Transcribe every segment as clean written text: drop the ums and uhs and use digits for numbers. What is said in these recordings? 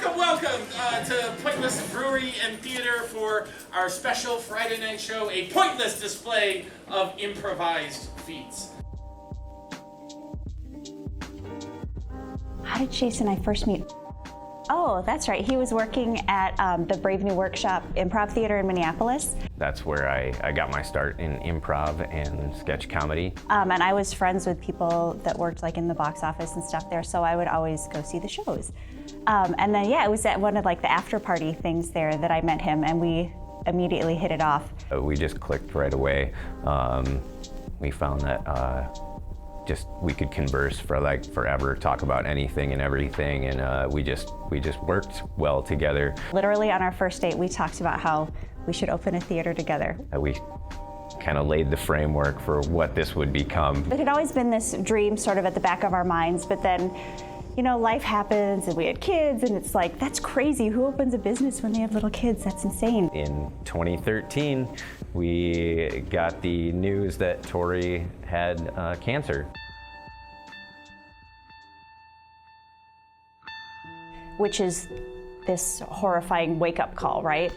Welcome to Pointless Brewery and Theater for our special Friday night show, a pointless display of improvised feats. How did Chase and I first meet? Oh, that's right. He was working at the Brave New Workshop Improv Theater in Minneapolis. That's where I got my start in improv and sketch comedy. And I was friends with people that worked like in the box office and stuff there, so I would always go see the shows. And then, yeah, it was at one of like the after party things there that I met him, and we immediately hit it off. We just clicked right away. We found that we could converse for like forever, talk about anything and everything, and we just worked well together. Literally on our first date, we talked about how we should open a theater together. We kind of laid the framework for what this would become. It had always been this dream sort of at the back of our minds, but then, you know, life happens and we had kids, and it's like, that's crazy. Who opens a business when they have little kids? That's insane. In 2013, we got the news that Tori had cancer. Which is this horrifying wake-up call, right?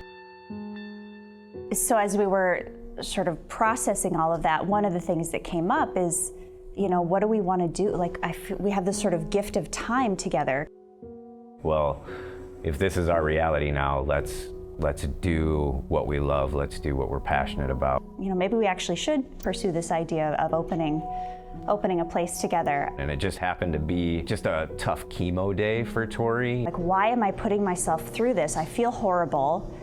So as we were sort of processing all of that, one of the things that came up is, you know, what do we want to do? Like, we have this sort of gift of time together. Well, if this is our reality now, let's do what we love. Let's do what we're passionate about. You know, maybe we actually should pursue this idea of opening a place together. And it just happened to be just a tough chemo day for Tori. Like, why am I putting myself through this? I feel horrible.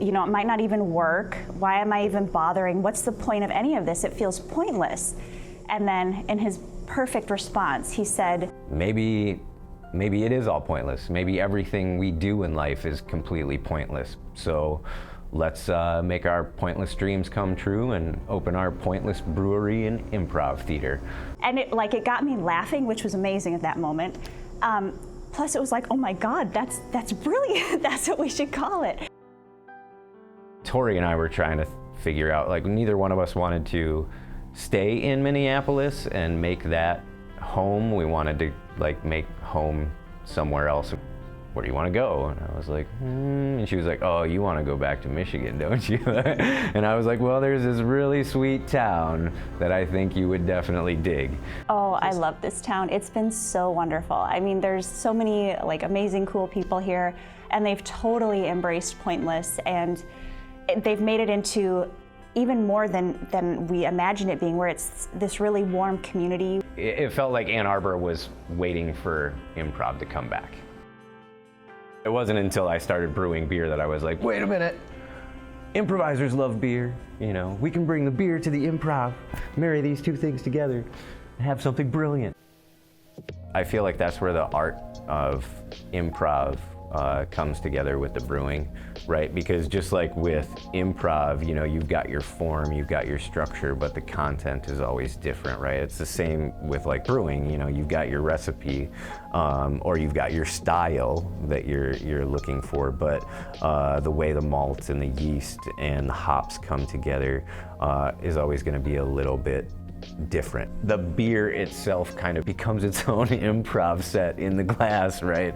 You know, it might not even work. Why am I even bothering? What's the point of any of this? It feels pointless. And then in his perfect response, he said, Maybe it is all pointless. Maybe everything we do in life is completely pointless. So let's make our pointless dreams come true and open our pointless brewery and improv theater. And it got me laughing, which was amazing at that moment. Plus it was like, oh my God, that's brilliant. That's what we should call it. Tori and I were trying to figure out, like, neither one of us wanted to stay in Minneapolis and make that home. We wanted to like make home somewhere else. Where do you want to go? And I was like, And she was like, oh, you want to go back to Michigan, don't you? And I was like, well, there's this really sweet town that I think you would definitely dig. Oh, I love this town. It's been so wonderful. I mean, there's so many like amazing, cool people here, and they've totally embraced Pointless, and they've made it into even more than we imagined it being, where it's this really warm community. It felt like Ann Arbor was waiting for improv to come back. It wasn't until I started brewing beer that I was like, wait a minute, improvisers love beer. You know, we can bring the beer to the improv, marry these two things together, and have something brilliant. I feel like that's where the art of improv comes together with the brewing, right? Because just like with improv, you know, you've got your form, you've got your structure, but the content is always different, right? It's the same with like brewing, you know, you've got your recipe, or you've got your style that you're looking for, but the way the malts and the yeast and the hops come together is always gonna be a little bit different. The beer itself kind of becomes its own improv set in the glass, right?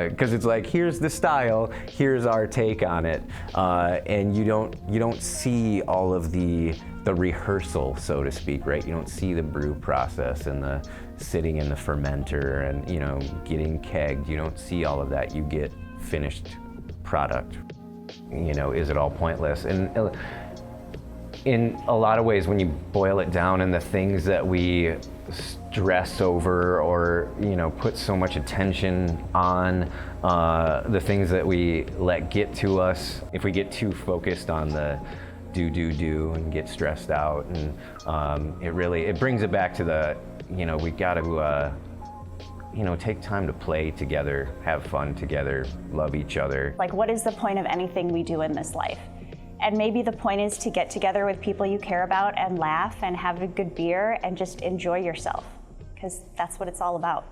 Because it's like, here's the style, here's our take on it, and you don't see all of the rehearsal, so to speak, right? You don't see the brew process and the sitting in the fermenter and, you know, getting kegged. You don't see all of that. You get finished product. You know, is it all pointless? And in a lot of ways, when you boil it down, and the things that we stress over or, you know, put so much attention on, the things that we let get to us, if we get too focused on the do and get stressed out, and it brings it back to the, you know, we got to, you know, take time to play together, have fun together, love each other. Like, what is the point of anything we do in this life? And maybe the point is to get together with people you care about and laugh and have a good beer and just enjoy yourself, because that's what it's all about.